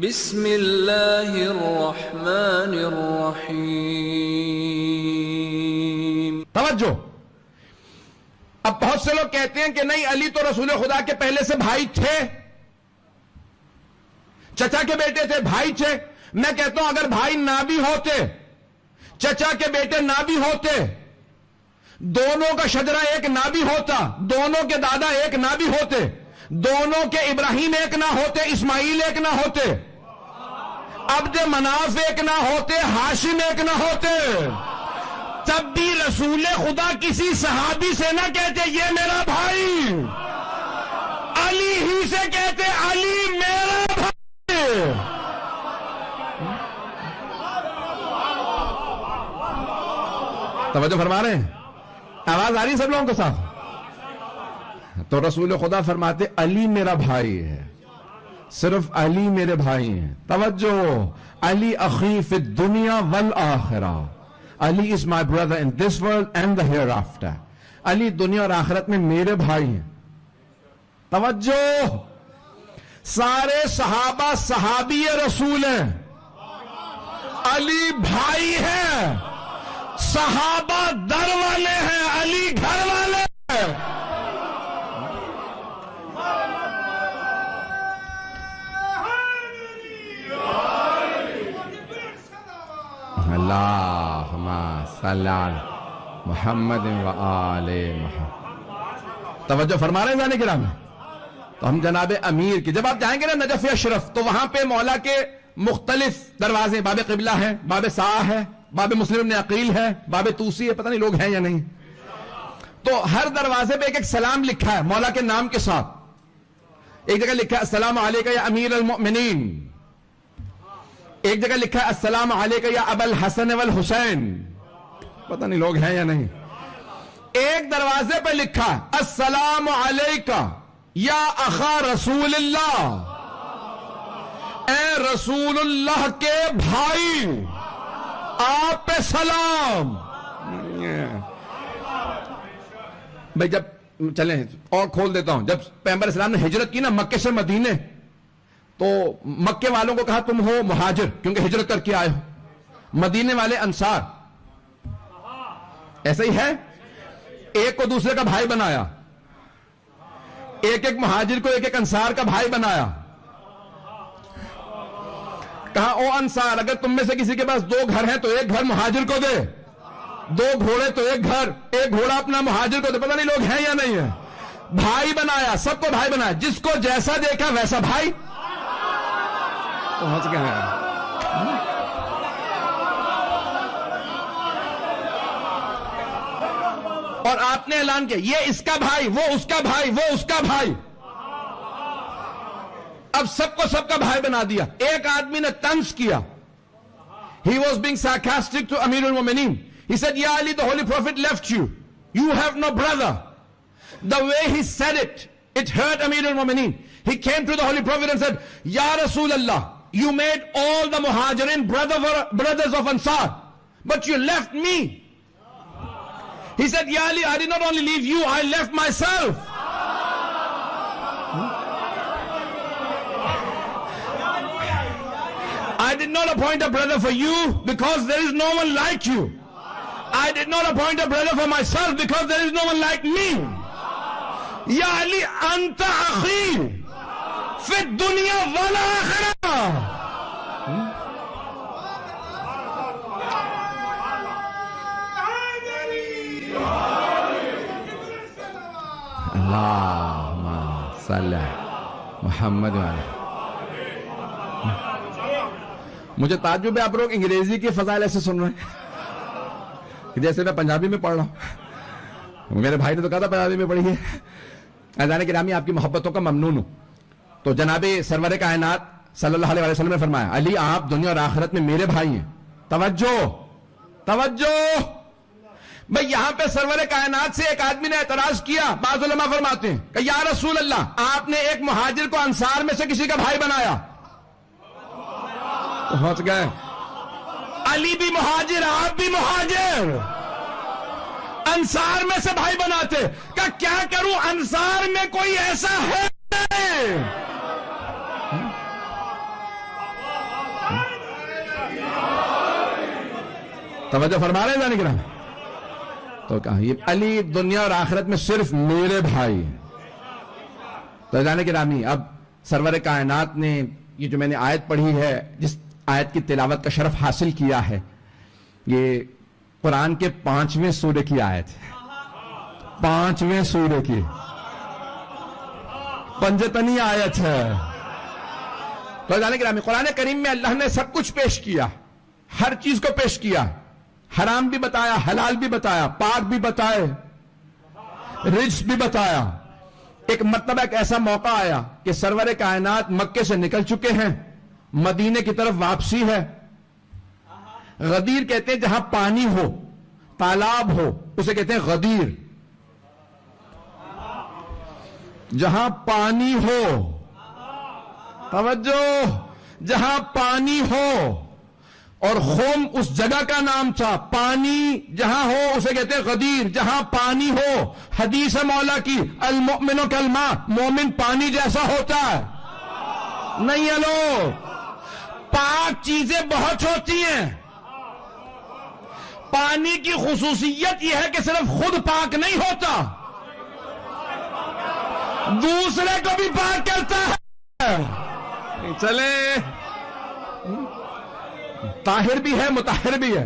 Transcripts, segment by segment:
بسم اللہ الرحمن الرحیم۔ توجہ، اب بہت سے لوگ کہتے ہیں کہ نہیں، علی تو رسول خدا کے پہلے سے بھائی تھے، چچا کے بیٹے تھے، بھائی تھے۔ میں کہتا ہوں اگر بھائی نہ بھی ہوتے، چچا کے بیٹے نہ بھی ہوتے، دونوں کا شجرہ ایک نہ بھی ہوتا، دونوں کے دادا ایک نہ بھی ہوتے، دونوں کے ابراہیم ایک نہ ہوتے، اسماعیل ایک نہ ہوتے، عبد مناف ایک نہ ہوتے، ہاشم ایک نہ ہوتے، تب بھی رسول خدا کسی صحابی سے نہ کہتے یہ میرا بھائی، علی ہی سے کہتے علی میرا بھائی۔ توجہ فرما رہے ہیں؟ آواز آ رہی ہے سب لوگوں کے ساتھ؟ تو رسول خدا فرماتے علی میرا بھائی ہے، صرف علی میرے بھائی ہیں۔ توجہ، علی اخی فی الدنیا والآخرہ، علی is my brother in this world and the hereafter۔ علی دنیا اور آخرت میں میرے بھائی ہیں۔ توجہ، سارے صحابہ صحابی رسول ہیں، علی بھائی ہیں، صحابہ در والے ہیں، علی گھر والے ہیں۔ اللہم صلی علی محمد و آل محمد۔ توجہ فرما رہے ہیں جانے کے نام؟ تو ہم جناب امیر کی، جب آپ جائیں گے نا نجف اشرف، تو وہاں پہ مولا کے مختلف دروازے، باب قبلہ ہے، باب ساہ ہے، باب مسلم بن عقیل ہے، باب توسی ہے، پتہ نہیں لوگ ہیں یا نہیں۔ تو ہر دروازے پہ ایک ایک سلام لکھا ہے مولا کے نام کے ساتھ۔ ایک جگہ لکھا ہے السلام علیکہ یا امیر المؤمنین، ایک جگہ لکھا ہے السلام علیکہ یا ابا الحسن والحسین، پتہ نہیں لوگ ہیں یا نہیں۔ ایک دروازے پہ لکھا ہے السلام علیکہ یا اخا رسول اللہ، اے رسول اللہ کے بھائی، آپ پہ سلام۔ بھئی جب چلیں اور کھول دیتا ہوں، جب پیغمبر اسلام نے ہجرت کی نا مکے سے مدینے، تو مکے والوں کو کہا تم ہو مہاجر کیونکہ ہجرت کر کے آئے ہو، مدینے والے انصار۔ ایسا ہی ہے، ایک کو دوسرے کا بھائی بنایا، ایک ایک مہاجر کو ایک ایک انصار کا بھائی بنایا۔ کہا او انصار، اگر تم میں سے کسی کے پاس 2 گھر ہیں تو ایک گھر مہاجر کو دے، 2 گھوڑے تو ایک گھوڑا اپنا مہاجر کو دے۔ پتہ نہیں لوگ ہیں یا نہیں ہے؟ بھائی بنایا، سب کو بھائی بنایا، جس کو جیسا دیکھا ویسا بھائی پہنچ گئے ہیں۔ اور آپ نے اعلان کیا یہ اس کا بھائی، وہ اس کا بھائی، وہ اس کا بھائی، اب سب کو سب کا بھائی بنا دیا۔ ایک آدمی نے طنز کیا، he was being sarcastic to Amir al-Mu'minin. He said, Ya Ali, the Holy Prophet left you. You have no brother. The way he said it, it hurt Amir al-Mu'minin. He came to the Holy Prophet and said, Ya Rasulallah, you made all the Muhajirin brothers of Ansar, but you left me. He said, Ya Ali, I did not only leave you, I left myself. I did not appoint a brother for you because there is no one like you. I did not appoint a brother for myself because there is no one like me. Ya Ali, anta akhi fi dunya wal akhirah. Allahumma salli Muhammad wa ala۔ مجھے تعجب ہے آپ لوگ انگریزی کے فضائل ایسے سن رہے ہیں جیسے میں پنجابی میں پڑھ رہا ہوں۔ میرے بھائی نے تو کہا تھا پنجابی میں پڑھی ہے۔ اذان گرامی، آپ کی محبتوں کا ممنون ہوں۔ تو جناب سرور کائنات صلی اللہ علیہ وسلم نے فرمایا علی آپ دنیا اور آخرت میں میرے بھائی ہیں۔ توجہ توجہ، بھئی یہاں پہ سرور کائنات سے ایک آدمی نے اعتراض کیا، بعض علماء فرماتے ہیں کہ یا رسول اللہ، آپ نے ایک مہاجر کو انصار میں سے کسی کا بھائی بنایا۔ پہنچ گئے، علی بھی مہاجر، آپ بھی مہاجر، انصار میں سے بھائی بناتے۔ کہ کیا کروں، انصار میں کوئی ایسا ہے توجہ فرما رہے ہیں جانے کرام؟ تو کہا یہ علی دنیا اور آخرت میں صرف میرے بھائی ہیں. تو جانے گرامی اب سرور کائنات نے یہ جو میں نے آیت پڑھی ہے، جس آیت کی تلاوت کا شرف حاصل کیا ہے، یہ قرآن کے 5ویں سورے کی آیت ہے. 5ویں سورے کی پنجتنی آیت ہے. تو جانے گرامی قرآن کریم میں اللہ نے سب کچھ پیش کیا، ہر چیز کو پیش کیا، حرام بھی بتایا، حلال بھی بتایا، پاک بھی بتائے، رجس بھی بتایا. ایک مرتبہ ایک ایسا موقع آیا کہ سرور کائنات مکے سے نکل چکے ہیں، مدینے کی طرف واپسی ہے. غدیر کہتے ہیں جہاں پانی ہو، تالاب ہو، اسے کہتے ہیں غدیر. جہاں پانی ہو، توجہ، جہاں پانی ہو، اور خوم اس جگہ کا نام تھا. پانی جہاں ہو اسے کہتے ہیں غدیر، جہاں پانی ہو. حدیث مولا کی المؤمن کالماء، مومن پانی جیسا ہوتا ہے. نہیں ہے لو، پاک چیزیں بہت ہوتی ہیں. پانی کی خصوصیت یہ ہے کہ صرف خود پاک نہیں ہوتا، دوسرے کو بھی پاک کرتا ہے. چلے، طاہر بھی ہے، مطہر بھی ہے.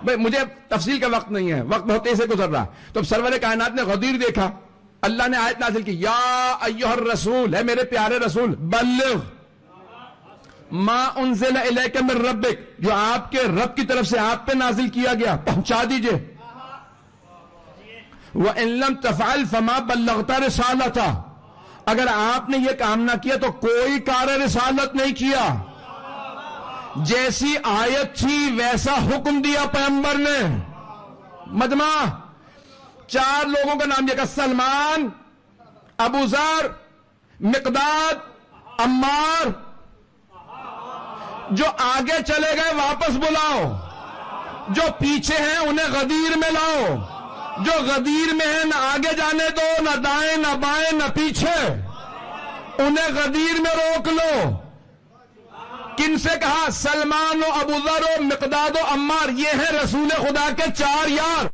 بھئی مجھے تفصیل کا وقت نہیں ہے، وقت بہت تیزی سے گزر رہا. تو سرور کائنات نے غدیر دیکھا، اللہ نے آیت نازل کی، یا ایھا الرسول، ہے میرے پیارے رسول، بلغ ما انزل الیک من ربک، جو آپ کے رب کی طرف سے آپ پہ نازل کیا گیا پہنچا دیجئے. وَإِن لَمْ تَفْعَلْ فَمَا بَلَّغْتَ رِسَالَتَهُ، اگر آپ نے یہ کام نہ کیا تو کوئی کار رسالت نہیں کیا. جیسی آیت تھی ویسا حکم دیا پیغمبر نے. مجمع 4 لوگوں کا نام لیا، سلمان، ابو ذر، مقداد، عمار. جو آگے چلے گئے واپس بلاؤ، جو پیچھے ہیں انہیں غدیر میں لاؤ. جو غدیر میں ہیں نہ آگے جانے دو، نہ دائیں نہ بائیں نہ پیچھے، انہیں غدیر میں روک لو. کن سے کہا؟ سلمان و ابو ذر و مقداد و عمار، یہ ہیں رسول خدا کے 4 یار.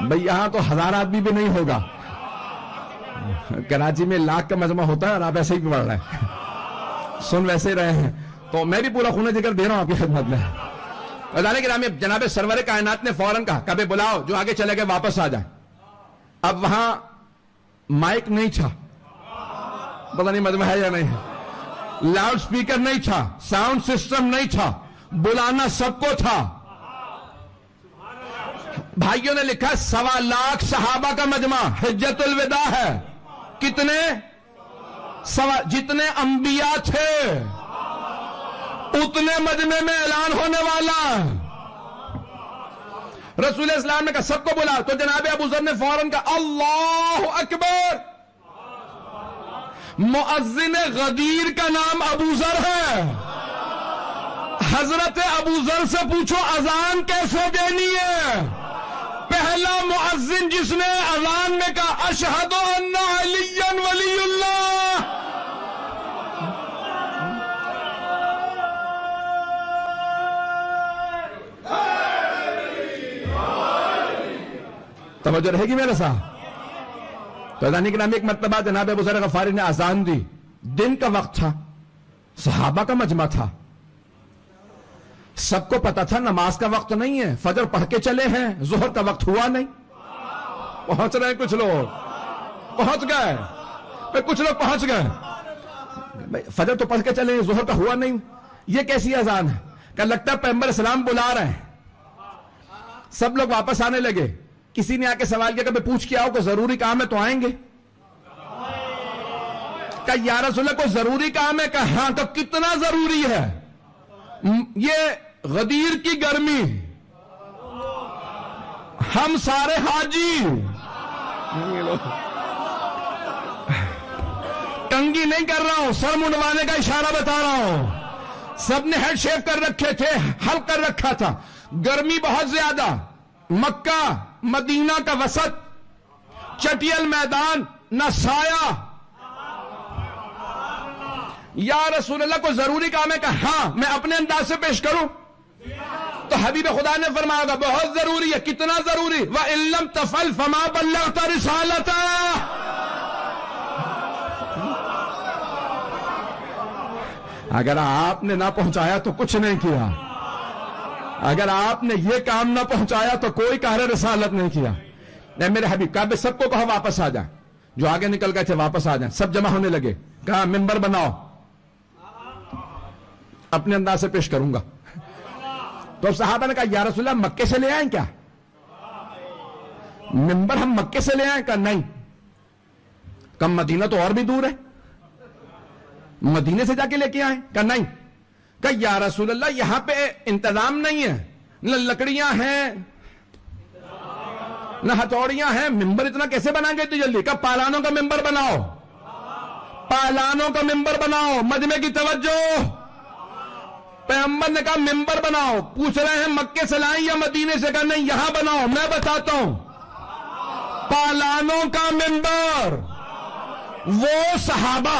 بھئی یہاں تو 1000 آدمی بھی نہیں ہوگا، کراچی میں 1,00,000 کا مجمع ہوتا ہے اور آپ ایسے ہی پڑھ رہے ہیں، سن ویسے رہے ہیں. تو میں بھی پورا خونہ ذکر دے رہا ہوں آپ کی خدمت میں. جانے کے نام جناب سرور کائنات نے فوراً کہا، کبھی بلاؤ، جو آگے چلے گئے واپس آ جائیں. اب وہاں مائک نہیں تھا، پتہ نہیں مجمع ہے یا نہیں ہے، لاؤڈ سپیکر نہیں تھا، ساؤنڈ سسٹم نہیں تھا، بلانا سب کو تھا. بھائیوں نے لکھا 1.25 لاکھ صحابہ کا مجمع، حجت الوداع ہے. کتنے؟ جتنے انبیاء تھے اتنے مجمع میں اعلان ہونے والا. رسول اسلام نے کہا سب کو بلا، تو جناب ابو ذر نے فوراً کہا اللہ اکبر. مؤذن غدیر کا نام ابو ذر ہے. حضرت ابو ذر سے پوچھو اذان کیسے دینی ہے. پہلا مؤذن جس نے اذان میں کہا اشہد ان علی ولی اللہ. توجہ رہے گی میرے ساتھ. تو اذان کے نام ایک مرتبہ جناب ابو ذر غفاری نے اذان دی. دن کا وقت تھا، صحابہ کا مجمع تھا، سب کو پتا تھا نماز کا وقت نہیں ہے. فجر پڑھ کے چلے ہیں، ظہر کا وقت ہوا نہیں. پہنچ رہے ہیں کچھ لوگ، پہنچ گئے، کچھ لوگ پہنچ گئے. فجر تو پڑھ کے چلے ہیں، ظہر کا ہوا نہیں. یہ کیسی اذان ہے؟ کہ لگتا ہے پیغمبر اسلام بلا رہے ہیں. سب لوگ واپس آنے لگے. کسی نے آ کے سوال کیا کہ پوچھ کے آؤ کہ ضروری کام ہے تو آئیں گے. کہ یا رسول اللہ کوئی ضروری کام ہے؟ کہ ہاں. تو کتنا ضروری ہے؟ یہ غدیر کی گرمی، ہم سارے حاجی کنگھی نہیں کر رہا ہوں، سر منڈوانے کا اشارہ بتا رہا ہوں. سب نے ہیڈ شیو کر رکھے تھے، حلق کر رکھا تھا. گرمی بہت زیادہ، مکہ مدینہ کا وسط، چٹیل میدان، نہ سایہ. یا رسول اللہ کو ضروری کام ہے کہ ہاں میں اپنے انداز سے پیش کروں؟ تو حبیب خدا نے فرمایا گا بہت ضروری ہے. کتنا ضروری؟ وَإِن لَّمْ تَفْعَلْ فَمَا بَلَّغْتَ رِسَالَتَهُ. اگر آپ نے نہ پہنچایا تو کچھ نہیں کیا. اگر آپ نے یہ کام نہ پہنچایا تو کوئی کار رسالت نہیں کیا. نہیں میرے حبیب کہا سب کو کہا واپس آ جائیں. جو آگے نکل گئے تھے واپس آ جائیں. سب جمع ہونے لگے. کہا ممبر بناؤ، اپنے انداز سے پیش کروں گا. تو صحابہ نے کہا یا رسول اللہ مکے سے لے آئیں کیا؟ ممبر ہم مکے سے لے آئیں؟ کہا نہیں. کم مدینہ تو اور بھی دور ہے، مدینے سے جا کے لے کے آئیں؟ کہا نہیں. کہا یا رسول اللہ یہاں پہ انتظام نہیں ہے، نہ لکڑیاں ہیں نہ ہتھوڑیاں ہیں، ممبر اتنا کیسے بنائیں گے تو جلدی؟ کہا پالانوں کا ممبر بناؤ، پالانوں کا ممبر بناؤ. مجمع کی توجہ. پیغمبر نے کہا ممبر بناؤ. پوچھ رہے ہیں مکے سے لائیں یا مدینے سے؟ کہا نہیں یہاں بناؤ. میں بتاتا ہوں پالانوں کا ممبر وہ صحابہ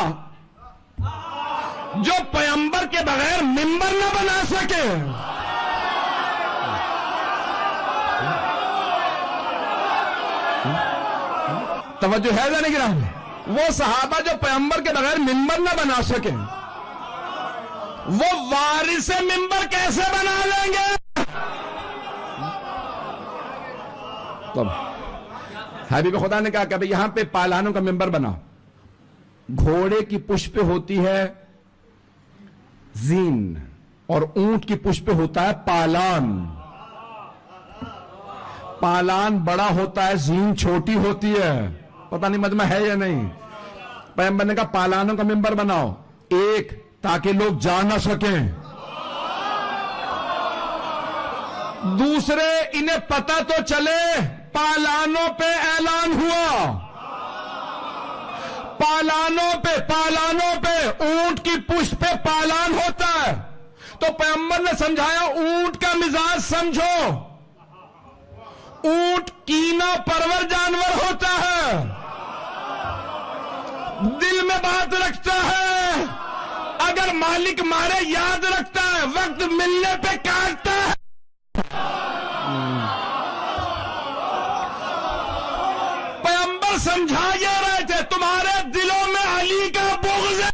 جو پیغمبر کے بغیر ممبر نہ بنا سکے. توجہ ہے یا نہیں گرام؟ وہ صحابہ جو پیغمبر کے بغیر ممبر نہ بنا سکے وہ وارث ممبر کیسے بنا لیں گے؟ تب حبیب خدا نے کہا کہ یہاں پہ پالانوں کا ممبر بناؤ. گھوڑے کی پشت پہ ہوتی ہے زین اور اونٹ کی پشت پہ ہوتا ہے پالان. پالان بڑا ہوتا ہے، زین چھوٹی ہوتی ہے. پتہ نہیں مجمع ہے یا نہیں. پیغمبر نے کہا پالانوں کا ممبر بناؤ، ایک تاکہ لوگ جا نہ سکیں، دوسرے انہیں پتہ تو چلے پالانوں پہ اعلان ہوا. پالانوں پہ اونٹ کی پشت پہ پالان ہوتا ہے. تو پیغمبر نے سمجھایا اونٹ کا مزاج سمجھو. اونٹ کینہ پرور جانور ہوتا ہے، دل میں بات رکھتا ہے، اگر مالک مارے یاد رکھتا ہے، وقت ملنے پہ کاٹتا ہے. پیغمبر سمجھا یہ رہے تھے تمہارے دلوں میں علی کا بغض ہے.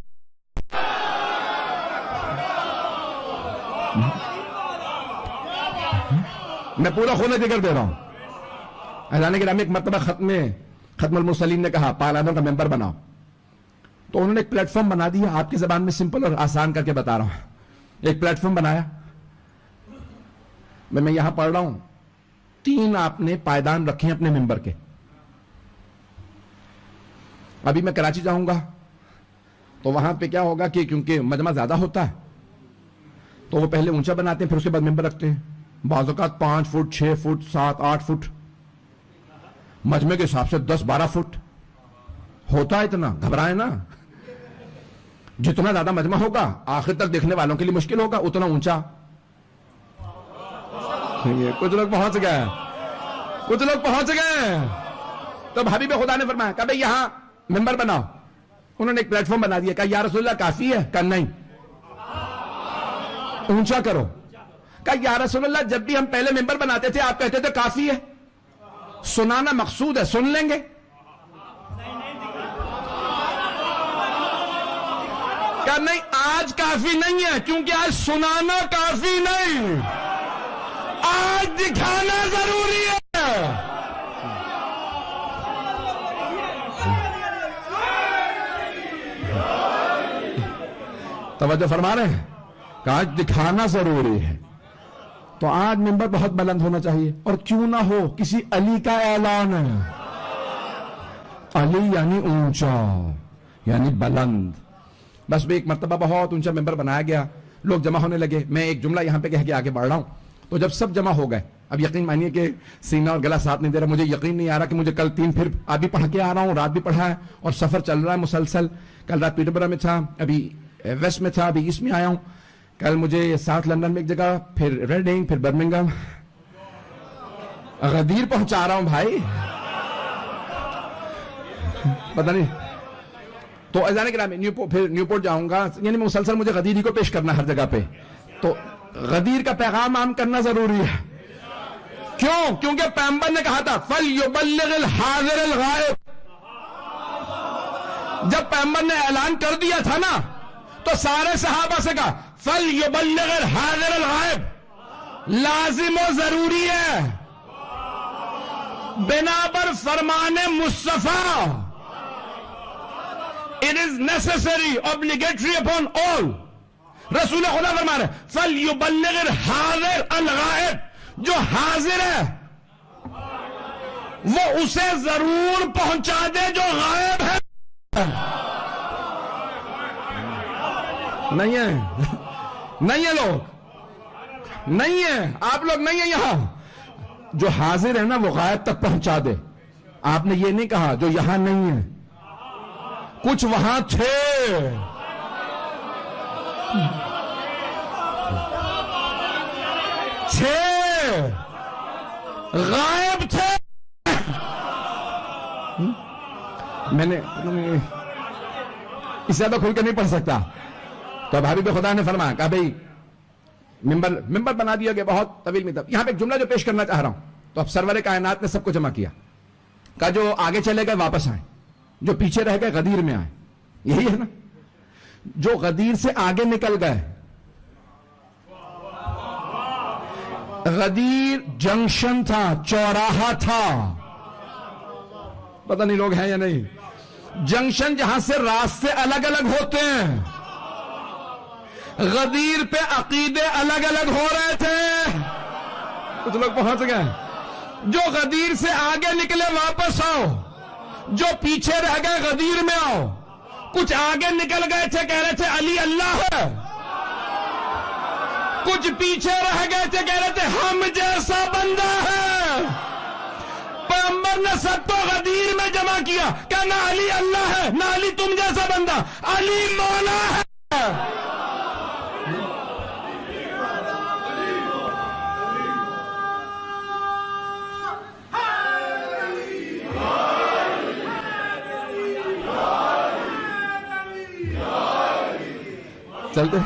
میں پورا خونہ ذکر دے رہا ہوں. اعلان کرام ایک مرتبہ ختم المرسلین نے کہا پالانوں کا ممبر بناؤ. تو انہوں نے ایک پلیٹ فارم بنا دیا. آپ کی زبان میں سمپل اور آسان کر کے بتا رہا ہوں. ایک پلیٹ فارم بنایا، میں یہاں پڑھ رہا ہوں. 3 آپ نے پائدان رکھے ہیں اپنے ممبر کے. ابھی میں کراچی جاؤں گا تو وہاں پہ کیا ہوگا کہ کیونکہ مجمع زیادہ ہوتا ہے تو وہ پہلے اونچا بناتے ہیں، پھر اس کے بعد ممبر رکھتے ہیں. بعض اوقات 5 فٹ 6 فٹ 7 8 فٹ، مجمع کے حساب سے 10 12 فٹ ہوتا ہے. اتنا گھبرائے نا. جتنا زیادہ مجمع ہوگا آخر تک دیکھنے والوں کے لیے مشکل ہوگا، اتنا اونچا. کچھ لوگ پہنچ گئے. تو حبیب خدا نے فرمایا کہ بھئی یہاں ممبر بناؤ. انہوں نے ایک پلیٹ فارم بنا دیا. کہا یا رسول اللہ کافی ہے؟ کہا نہیں، اونچا کرو. کہا یا رسول اللہ جب بھی ہم پہلے ممبر بناتے تھے آپ کہتے تھے کافی ہے. سنانا مقصود ہے، سن لیں گے. کہا نہیں آج کافی نہیں ہے، کیونکہ آج سنانا کافی نہیں، آج دکھانا ضروری ہے. توجہ فرما رہے ہیں کہ آج دکھانا ضروری ہے. تو آج ممبر بہت بلند ہونا چاہیے. اور کیوں نہ ہو، کسی علی کا اعلان ہے. علی یعنی اونچا، یعنی بلند. بس ایک مرتبہ بہت اونچا ممبر بنایا گیا، لوگ جمع ہونے لگے. میں ایک جملہ یہاں پہ کہہ کے آگے بڑھ رہا ہوں. تو جب سب جمع ہو گئے اب یقین مانیے کہ سینہ اور گلا ساتھ نہیں دے رہا. مجھے یقین نہیں آ رہا کہ مجھے کل 3 پھر ابھی پڑھ کے آ رہا ہوں, رات بھی پڑھا ہے اور سفر چل رہا ہے مسلسل. کل رات پیٹربرا میں تھا, ابھی ویسٹ میں تھا, ابھی ایسٹ میں آیا ہوں. کل مجھے ساؤتھ لندن میں ایک جگہ, پھر ریڈنگ, پھر برمنگم, غدیر پہنچا رہا ہوں بھائی, پتہ نہیں. تو اذان کرام پھر نیوپورٹ جاؤں گا, یعنی مسلسل مجھے غدیر ہی کو پیش کرنا ہر جگہ پہ. تو غدیر کا پیغام عام کرنا ضروری ہے. کیوں؟ کیونکہ پیغمبر نے کہا تھا فَلْيُبَلِّغِ الْحَاضِرَ الْغَائِبَ. جب پیغمبر نے اعلان کر دیا تھا نا, تو سارے صحابہ سے کہا فَلْيُبَلِّغِ الْحَاضِرَ الْغَائِبَ, لازم و ضروری ہے بنابر فرمان مصطفیٰ. It is necessary, obligatory upon all. رسول خدا فرما رہے فَلْيُبَلِّغِ الْحَاضِرَ الْغَائِبَ, جو حاضر ہے وہ اسے ضرور پہنچا دے جو غائب ہے. نہیں ہے, نہیں ہے لوگ, نہیں ہے, آپ لوگ نہیں ہیں یہاں. جو حاضر ہے نا وہ غائب تک پہنچا دے. آپ نے یہ نہیں کہا جو یہاں نہیں ہے, کچھ وہاں تھے. غائب تھے. میں نے اس سے زیادہ کھل کے نہیں پڑھ سکتا. تو اب حبیب خدا نے فرمایا کہا بھائی ممبر بنا دیا گیا بہت طویل میں. یہاں پہ ایک جملہ جو پیش کرنا چاہ رہا ہوں. تو اب سرور کائنات نے سب کو جمع کیا, کہا جو آگے چلے گئے واپس آئیں, جو پیچھے رہ گئے غدیر میں آئیں. یہی ہے نا, جو غدیر سے آگے نکل گئے. غدیر جنکشن تھا, چوراہا تھا, پتہ نہیں لوگ ہیں یا نہیں. جنکشن جہاں سے راستے الگ الگ ہوتے ہیں. غدیر پہ عقیدے الگ الگ ہو رہے تھے. کچھ لوگ پہنچ گئے. جو غدیر سے آگے نکلے واپس آؤ, جو پیچھے رہ گئے غدیر میں آؤ. کچھ آگے نکل گئے تھے, کہہ رہے تھے علی اللہ ہے. کچھ پیچھے رہ گئے تھے, کہہ رہے تھے ہم جیسا بندہ ہے. پیغمبر نے سب کو غدیر میں جمع کیا, کہ نہ علی اللہ ہے, نہ علی تم جیسا بندہ, علی مولا ہے. چلتے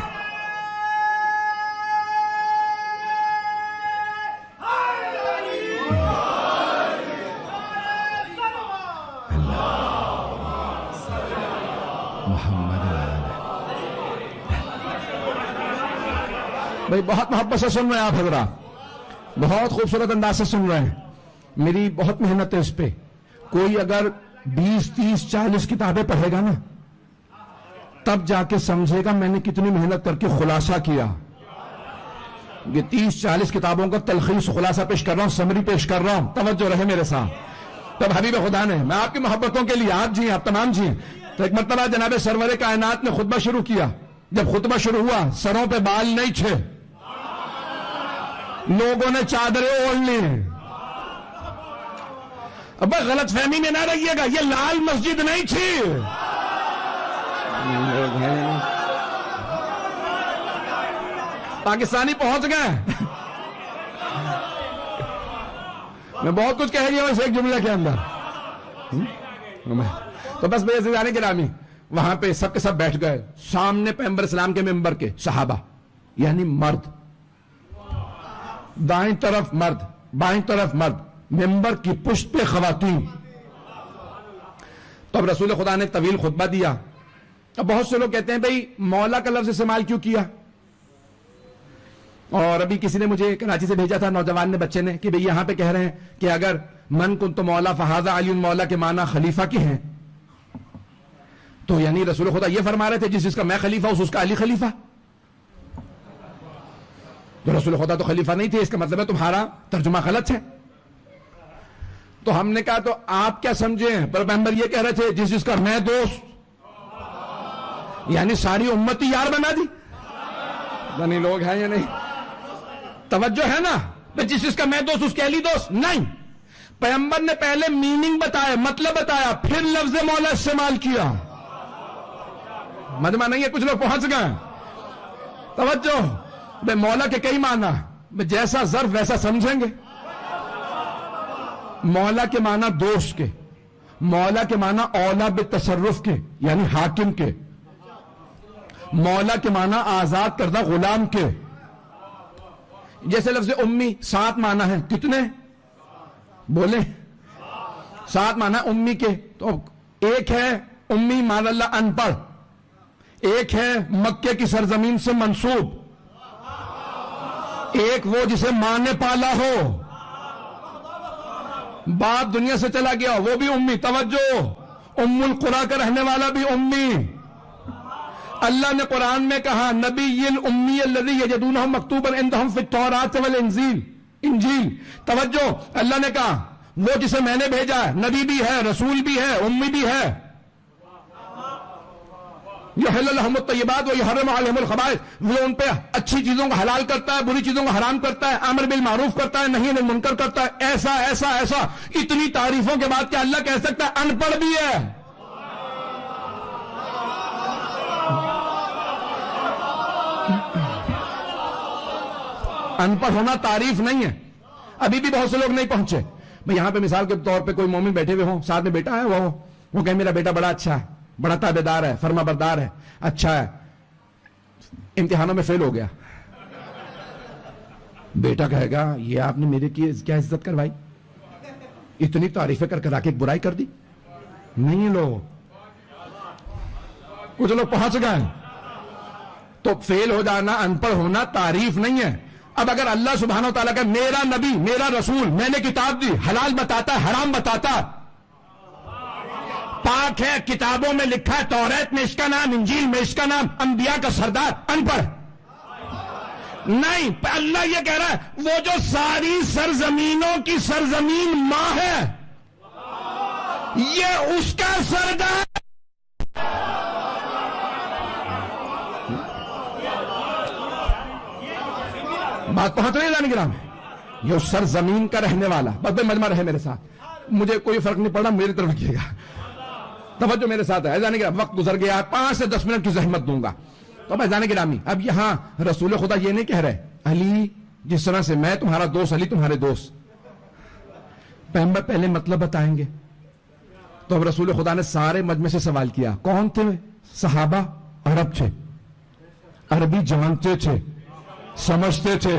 بھائی, بہت محبت سے سن رہے ہیں آپ حضرات, بہت خوبصورت انداز سے سن رہے ہیں. میری بہت محنت ہے اس پہ. کوئی اگر 20, 30, 40 کتابیں پڑھے گا نا, تب جا کے سمجھے گا میں نے کتنی محنت کر کے خلاصہ کیا. یہ 30, 40 کتابوں کا تلخیص خلاصہ پیش کر رہا ہوں, سمری پیش کر رہا ہوں. توجہ رہے میرے ساتھ. تب حبیب خدا نے, میں آپ کی محبتوں کے لیے, آپ جی آپ تمام جی. تو ایک مرتبہ جناب سرور کائنات نے خطبہ شروع کیا. جب خطبہ شروع ہوا, سروں پہ بال نہیں تھے, لوگوں نے چادریں اوڑھ لی. اب غلط فہمی میں نہ رہیے گا, یہ لال مسجد نہیں تھی. پاکستانی پہنچ گئے. میں بہت کچھ کہہ گیا اس ایک جملے کے اندر. تو بس بھائی عزیزان گرامی, وہاں پہ سب کے سب بیٹھ گئے. سامنے پیغمبر اسلام کے ممبر کے صحابہ, یعنی مرد, دائیں طرف مرد, بائیں طرف مرد, ممبر کی پشت پہ خواتین. تو اب رسول خدا نے طویل خطبہ دیا. اب بہت سے لوگ کہتے ہیں بھئی مولا کا لفظ استعمال کیوں کیا. اور ابھی کسی نے مجھے کراچی سے بھیجا تھا, نوجوان نے, بچے نے, کہ بھئی یہاں پہ کہہ رہے ہیں کہ اگر من کنت مولا فہذا علی مولا کے معنی خلیفہ کے ہیں, تو یعنی رسول خدا یہ فرما رہے تھے جس کا میں خلیفہ اس کا علی خلیفہ. تو رسول خدا تو خلیفہ نہیں تھے, اس کا مطلب ہے تمہارا ترجمہ غلط ہے. تو ہم نے کہا تو آپ کیا سمجھیں, پر پیغمبر یہ کہہ رہے تھے جس کا میں دوست, یعنی ساری امتی یار بنا دی. یعنی لوگ ہیں یا نہیں, توجہ ہے نا. جس چیز کا میں دوست اس کے اہلی دوست نہیں. پیغمبر نے پہلے میننگ بتایا, مطلب بتایا, پھر لفظ مولا استعمال کیا. مجمع نہیں ہے, کچھ لوگ پہنچ گئے. توجہ, بے مولا کے کئی معنی, جیسا ظرف ویسا سمجھیں گے. مولا کے معنی دوست کے, مولا کے معنی اولا بالتصرف کے یعنی حاکم کے, مولا کے معنی آزاد کردہ غلام کے. جیسے لفظ امی 7 معنی ہیں, کتنے بولیں؟ 7 معنی امی کے. تو ایک ہے امی مان اللہ ان پڑھ, ایک ہے مکے کی سرزمین سے منسوب, ایک وہ جسے ماں نے پالا ہو, باپ دنیا سے چلا گیا وہ بھی امی. توجہ, ام القری کا رہنے والا بھی امی. اللہ نے قرآن میں کہا نبی الامی الذی یجدونہ مکتوبا عندہم فی التوراۃ والانجیل, انجیل. توجہ, اللہ نے کہا وہ جسے میں نے بھیجا ہے, نبی بھی ہے, رسول بھی ہے, امی بھی ہے. یحل لہم الطیبات ویحرم علیہم الخبائث, وہ ان پہ اچھی چیزوں کو حلال کرتا ہے, بری چیزوں کو حرام کرتا ہے, امر بالمعروف کرتا ہے, نہی عن المنکر کرتا ہے. ایسا ایسا ایسا, اتنی تعریفوں کے بعد کیا اللہ کہہ سکتا ہے ان پڑھ بھی ہے؟ ان پڑھ ہونا تعریف نہیں ہے. ابھی بھی بہت سے لوگ نہیں پہنچے. بھئی یہاں پہ مثال کے طور پہ کوئی مومن بیٹھے ہوئے ہوں, ساتھ میں بیٹا ہے, وہ کہے میرا بیٹا بڑا اچھا ہے, بڑا تابعدار ہے, فرما بردار ہے, اچھا ہے, امتحانوں میں فیل ہو گیا. بیٹا کہے گا یہ آپ نے میرے کی کیا عزت کروائی, اتنی تعریفیں کر کر آ کے ایک برائی کر دی. نہیں لوگ, کچھ لوگ پہنچ گئے. تو فیل ہو جانا, ان پڑھ ہونا تعریف نہیں ہے. اب اگر اللہ سبحانہ و تعالیٰ کا میرا نبی, میرا رسول, میں نے کتاب دی, حلال بتاتا ہے, حرام بتاتا, پاک ہے, کتابوں میں لکھا ہے, توریت میں اس کا نام, انجیل میں اس کا نام, انبیاء کا سردار, ان پڑھ نہیں. اللہ یہ کہہ رہا ہے وہ جو ساری سرزمینوں کی سرزمین ماں ہے, یہ اس کا سردار. بات پہنچ رہی ہے جان گرام, یہ اس سرزمین کا رہنے والا. بس بے مجمع رہے میرے ساتھ, مجھے کوئی فرق نہیں پڑا, میری طرف رکھیے گا. توجہ میرے ساتھ ہے جانے گرام. وقت گزر گیا, 5 سے 10 منٹ کی زحمت دوں گا. تو میں جانے گرامی, اب یہاں رسول خدا یہ نہیں کہہ رہے علی جس طرح سے میں تمہارا دوست, علی تمہارے دوست. پیغمبر پہلے مطلب بتائیں گے. تو اب رسول خدا نے سارے مجمع سے سوال کیا. کون تھے صحابہ؟ عرب تھے, عربی جانتے تھے, سمجھتے تھے,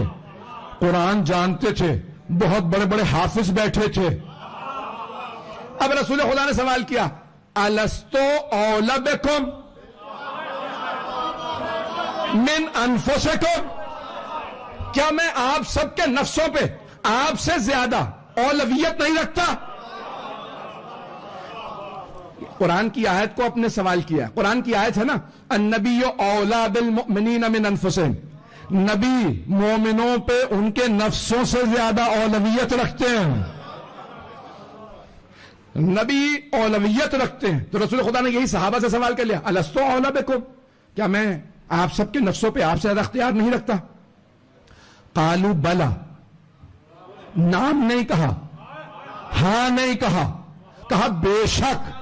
قرآن جانتے تھے, بہت بڑے بڑے حافظ بیٹھے تھے. اب رسول خدا نے سوال کیا الستو اولی بکم من انفسکم, کیا میں آپ سب کے نفسوں پہ آپ سے زیادہ اولویت نہیں رکھتا؟ قرآن کی آیت کو اپنے سوال کیا. قرآن کی آیت ہے نا النبی اولی بالمؤمنین من انفسہم, نبی مومنوں پہ ان کے نفسوں سے زیادہ اولویت رکھتے ہیں. نبی اولویت رکھتے ہیں. تو رسول خدا نے یہی صحابہ سے سوال کر لیا الستو اولی بکم, کیا میں آپ سب کے نفسوں پہ آپ سے زیادہ اختیار نہیں رکھتا؟ قالوا بلا, نام نہیں کہا, ہاں نہیں کہا, کہا بے شک.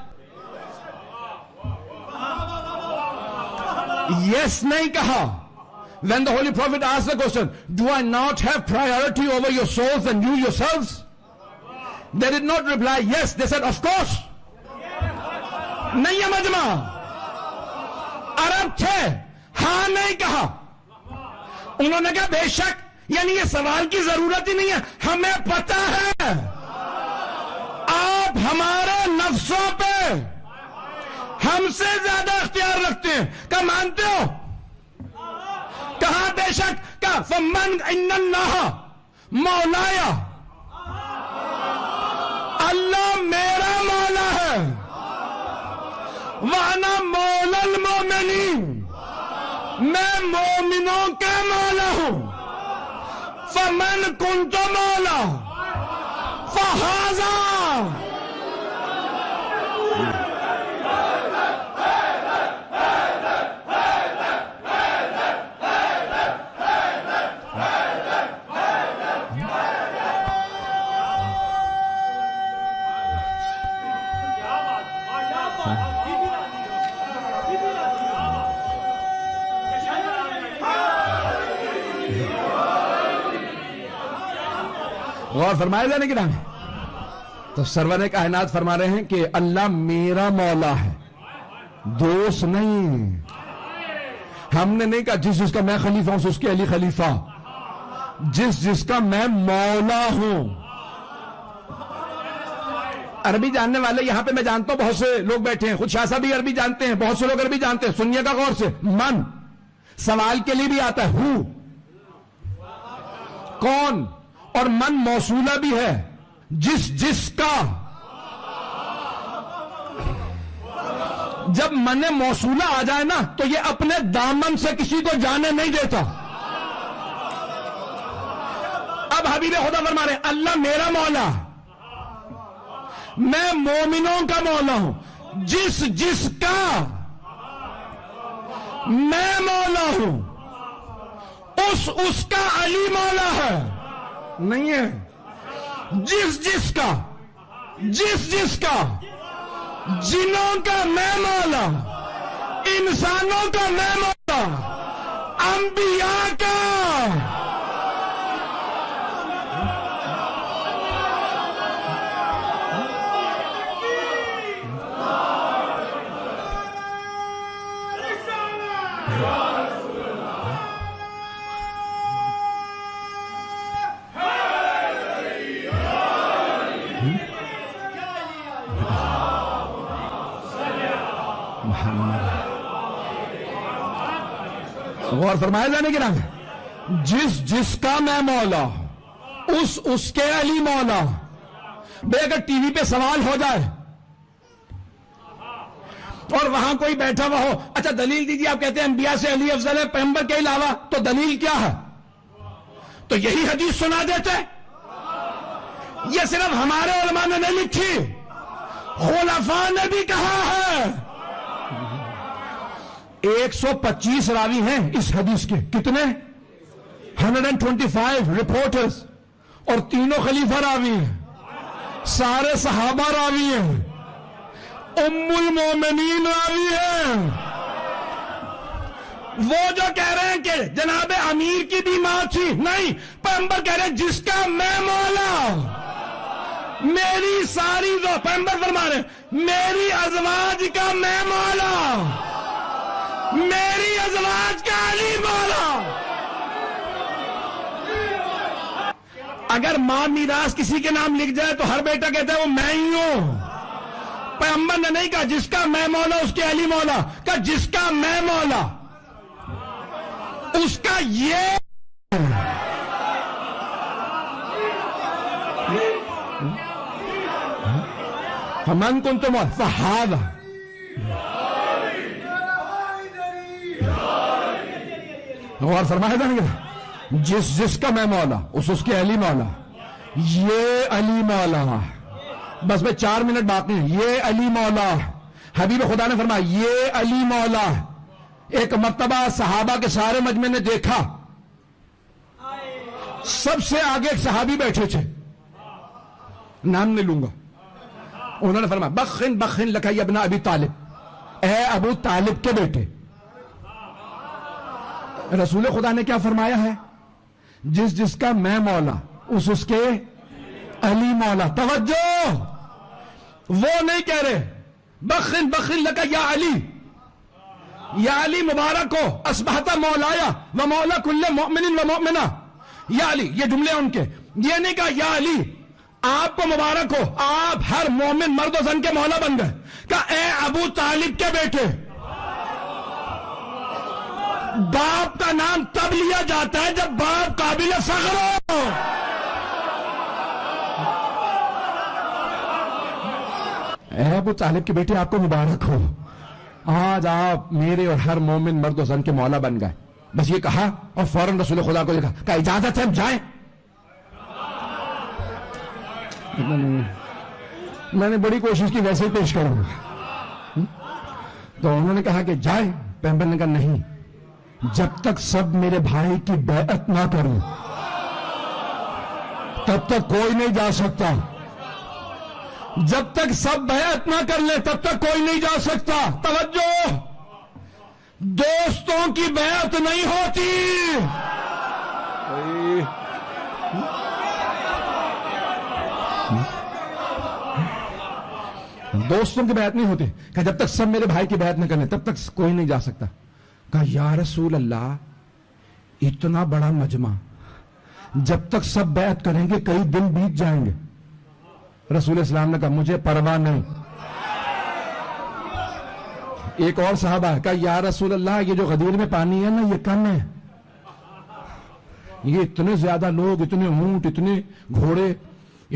یس نہیں کہا. When the Holy Prophet asked the question, do I not have priority over your souls and you yourselves? They did not reply yes, they said of course. نہیں ہے مجمع, عرب تھے, ہاں نہیں کہا. انہوں نے کہا بے شک, یعنی یہ سوال کی ضرورت ہی نہیں ہے, ہمیں پتہ ہے آپ ہمارے نفسوں پہ ہم سے زیادہ اختیار رکھتے ہیں. کیا مانتے ہو؟ کہاں بے شک, کہا فمن ان اللہ مولایا, اللہ میرا مولا ہے, وانا مولا المومنین, میں مومنوں کا مولا ہوں. فمن کنت مولا فہذا, غور فرمائے جانے کی نام ہے. تو سرور کائنات فرما رہے ہیں کہ اللہ میرا مولا ہے، دوست نہیں. ہم نے نہیں کہا جس کا میں خلیفہ ہوں اس کے علی خلیفہ، جس کا میں مولا ہوں. عربی جاننے والے یہاں پہ میں جانتا ہوں بہت سے لوگ بیٹھے ہیں، خود شاہ صاحب بھی عربی جانتے ہیں، بہت سے لوگ عربی جانتے ہیں. سنیے گا غور سے. من سوال کے لیے بھی آتا ہے، ہو کون، اور من موصولہ بھی ہے، جس کا. جب من موصولہ آ جائے نا تو یہ اپنے دامن سے کسی کو جانے نہیں دیتا. اب حبیب خدا فرما رہے ہیں اللہ میرا مولا، میں مومنوں کا مولا ہوں. جس کا میں مولا ہوں اس کا علی مولا ہے. نہیں ہے. جس کا جنوں کا میں مولا، انسانوں کا میں مولا، انبیاء کا. غور فرمائے جانے کے نام ہے. جس کا میں مولا اس کے علی مولا. بھئی اگر ٹی وی پہ سوال ہو جائے اور وہاں کوئی بیٹھا ہوا ہو، اچھا دلیل دیجیے، آپ کہتے ہیں انبیاء سے علی افضل ہے پیغمبر کے علاوہ، تو دلیل کیا ہے؟ تو یہی حدیث سنا دیتے. یہ صرف ہمارے علماء نے نہیں لکھی، خلفاء نے بھی کہا ہے. 125 راوی ہیں اس حدیث کے. کتنے؟ 125 رپورٹرز، اور تینوں خلیفہ راوی ہیں، سارے صحابہ راوی ہیں، ام المومنین راوی ہیں. وہ جو کہہ رہے ہیں کہ جناب امیر کی بھی ماں تھی، نہیں، پیغمبر کہہ رہے ہیں جس کا میں مولا، میری ساری پیغمبر فرما رہے ہیں میری ازواج کا میں مولا، میری ازواج کا علی مولا. اگر ماں میراث کسی کے نام لکھ جائے تو ہر بیٹا کہتا ہے وہ میں ہی ہوں. پیغمبر نے نہیں کہا جس کا میں مولا اس کے علی مولا، کہا جس کا میں مولا اس کا یہ. فمن کنتم فہذا. غور فرمائے جائیں گے. جس کا میں مولا اس کے علی مولا، یہ علی مولا. بس میں 4 منٹ باقی ہیں. یہ علی مولا. حبیب خدا نے فرمایا یہ علی مولا. ایک مرتبہ صحابہ کے سارے مجمع نے دیکھا، سب سے آگے ایک صحابی بیٹھے تھے، نام نہیں لوں گا. انہوں نے فرمایا بخن لکا یا ابن ابی طالب، اے ابو طالب کے بیٹے. رسول خدا نے کیا فرمایا ہے؟ جس کا میں مولا اس کے علی مولا. توجہ، وہ نہیں کہہ رہے بخن لکا یا علی، یا علی مبارک ہو، اصبحت مولایا و مولا کل مؤمن و مؤمنہ. یا علی، یہ جملے ان کے. یہ نہیں کہا یا علی آپ کو مبارک ہو، آپ ہر مومن مرد و زن کے مولا بن گئے. کہا اے ابو طالب کے بیٹے. باپ کا نام تب لیا جاتا ہے جب باپ قابل فخر ہو. اے ابو طالب کے بیٹے آپ کو مبارک ہو، آج آپ میرے اور ہر مومن مرد و زن کے مولا بن گئے. بس یہ کہا اور فوراً رسول خدا کو دیکھا، کہا اجازت ہے ہم جائیں. میں نے بڑی کوشش کی ویسے ہی پیش کروں گا. تو انہوں نے کہا کہ جائیں. پیغمبر نے کہا نہیں، جب تک سب میرے بھائی کی بیعت نہ کروں تب تک کوئی نہیں جا سکتا. جب تک سب بیعت نہ کر لیں تب تک کوئی نہیں جا سکتا. توجہ، دوستوں کی بیعت نہیں ہوتی. دوستوں کی بیعت نہیں ہوتی. کہ جب تک سب میرے بھائی کی بیعت نہ کریں تب تک کوئی نہیں جا سکتا. کہا یا رسول اللہ اتنا بڑا مجمع جب تک سب بیعت کریں گے کئی دن بیت جائیں گے. رسول اسلام نے کہا مجھے پرواہ نہیں. ایک اور صحابہ ہے, کہا یا رسول اللہ یہ جو غدیر میں پانی ہے نا یہ کم ہے, یہ اتنے زیادہ لوگ, اتنے اونٹ, اتنے گھوڑے,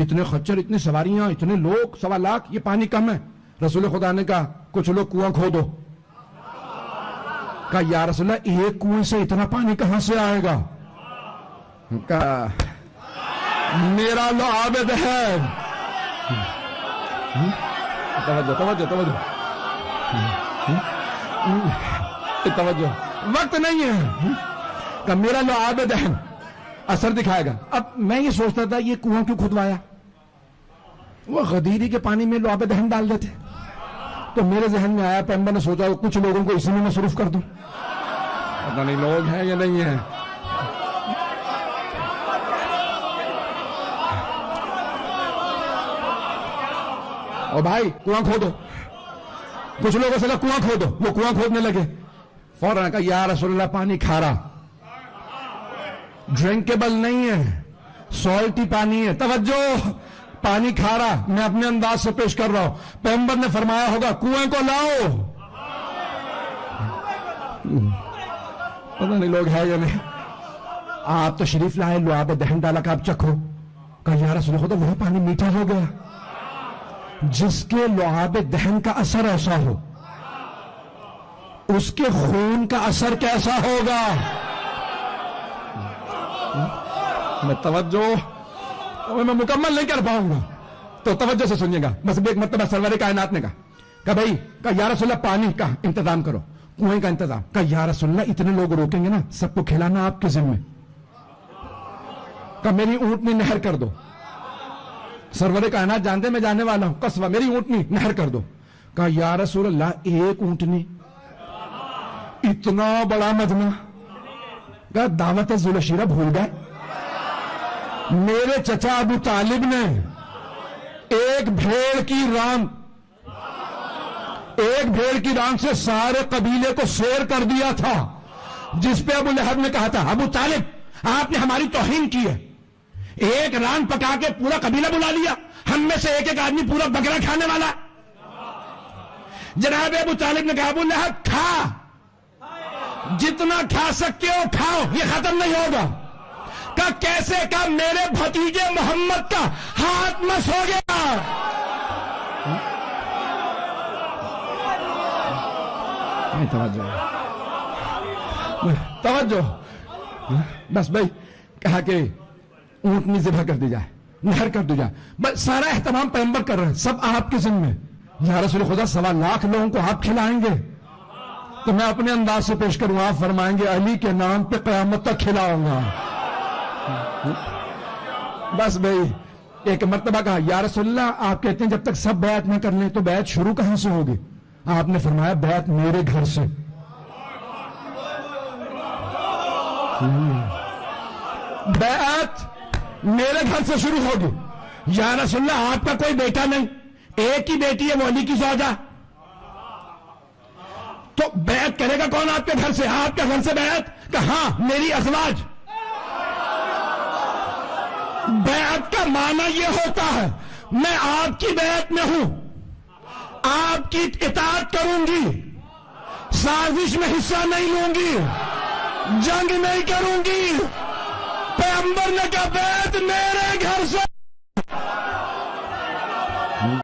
اتنے خچر, اتنی سواریاں, اتنے لوگ, 1.25 لاکھ, یہ پانی کم ہے. رسول خدا نے کہا کچھ لوگ کنواں کھودو. کہا یا رسول اللہ ایک کنویں سے اتنا پانی کہاں سے آئے گا؟ کہا میرا لعاب دہن. توجہ وقت نہیں ہے. کہ میرا لعاب دہن اثر دکھائے گا. اب میں یہ سوچتا تھا یہ کنواں کیوں کھدوایا؟ وہ غدیری کے پانی میں لعاب دہن ڈال دیتے. تو میرے ذہن میں آیا, پیغمبر نے سوچا کچھ لوگوں کو اسی میں مصروف کر دوں. پتہ نہیں لوگ ہیں یا نہیں ہیں. اور بھائی کنواں کھودو. کچھ لوگوں سے کہا کنواں کھودو, وہ کنواں کھودنے لگے. فوراً کہا یا رسول اللہ پانی کھارا, ڈرنکیبل نہیں ہے, سالٹی پانی ہے. توجہ, پانی کھارا. میں اپنے انداز سے پیش کر رہا ہوں. پیغمبر نے فرمایا ہوگا کنویں کو لاؤ. پتہ نہیں لوگ ہے یا نہیں. آپ تشریف لائے, لعاب دہن ڈالا کہ آپ چکھو. کہا یا رسول خدا وہی پانی میٹھا ہو گیا جس کے لعاب دہن کا اثر ایسا ہو, اس کے خون کا اثر کیسا ہوگا؟ میں توجہ میں مکمل نہیں کر پاؤں گا تو توجہ سے سنیے گا. بس ایک مرتبہ سرور کائنات نے کہا بھائی, کہا یا رسول اللہ پانی کا انتظام کرو, کنویں کا انتظام. کہا یا رسول اللہ اتنے لوگ روکیں گے نا, سب کو کھلانا آپ کے ذمہ. کہا میری اونٹنی نہر کر دو. سرور کائنات جانتے میں جانے والا ہوں, قصبہ میری اونٹنی نہر کر دو. کہا یا رسول اللہ ایک اونٹنی, اتنا بڑا مجمع. کہا دعوت ذوالشیرہ بھول گئے. میرے چچا ابو طالب نے ایک بھیڑ کی ران سے سارے قبیلے کو سیر کر دیا تھا, جس پہ ابو لہب نے کہا تھا ابو طالب آپ نے ہماری توہین کی ہے. ایک ران پکا کے پورا قبیلہ بلا لیا, ہم میں سے ایک ایک آدمی پورا بکرا کھانے والا. جناب ابو طالب نے کہا ابو لہب کھا, جتنا کھا سکتے ہو کھاؤ, یہ ختم نہیں ہوگا. کہا کیسے؟ کہا میرے بھتیجے محمد کا ہاتھ مس ہو گیا. توجہ بس بھائی, کہا کہ اونٹنی ذبح کر دی جائے, نہر کر دی جائے. بس سارا اہتمام پیغمبر کر رہے ہیں, سب آپ کے ذمہ. یا رسول خدا 1.25 لاکھ لوگوں کو آپ کھلائیں گے تو میں اپنے انداز سے پیش کروں, آپ فرمائیں گے علی کے نام پہ قیامت تک کھلاؤں گا. بس بھائی ایک مرتبہ کہا یا رسول اللہ آپ کہتے ہیں جب تک سب بیعت نہ کر لیں تو بیعت شروع کہاں سے ہوگی؟ آپ نے فرمایا بیعت میرے گھر سے. بیعت میرے گھر سے شروع ہوگی. یا رسول اللہ آپ کا کوئی بیٹا نہیں, ایک ہی بیٹی ہے وہ علی کی زوجہ, تو بیعت کرے گا کون آپ کے گھر سے؟ آپ کے گھر سے بیعت؟ کہ ہاں میری ازواج. بیعت کا معنی یہ ہوتا ہے میں آپ کی بیعت میں ہوں, آپ کی اطاعت کروں گی, سازش میں حصہ نہیں لوں گی, جنگ نہیں کروں گی. پیغمبر نے کہا بیعت میرے گھر سے.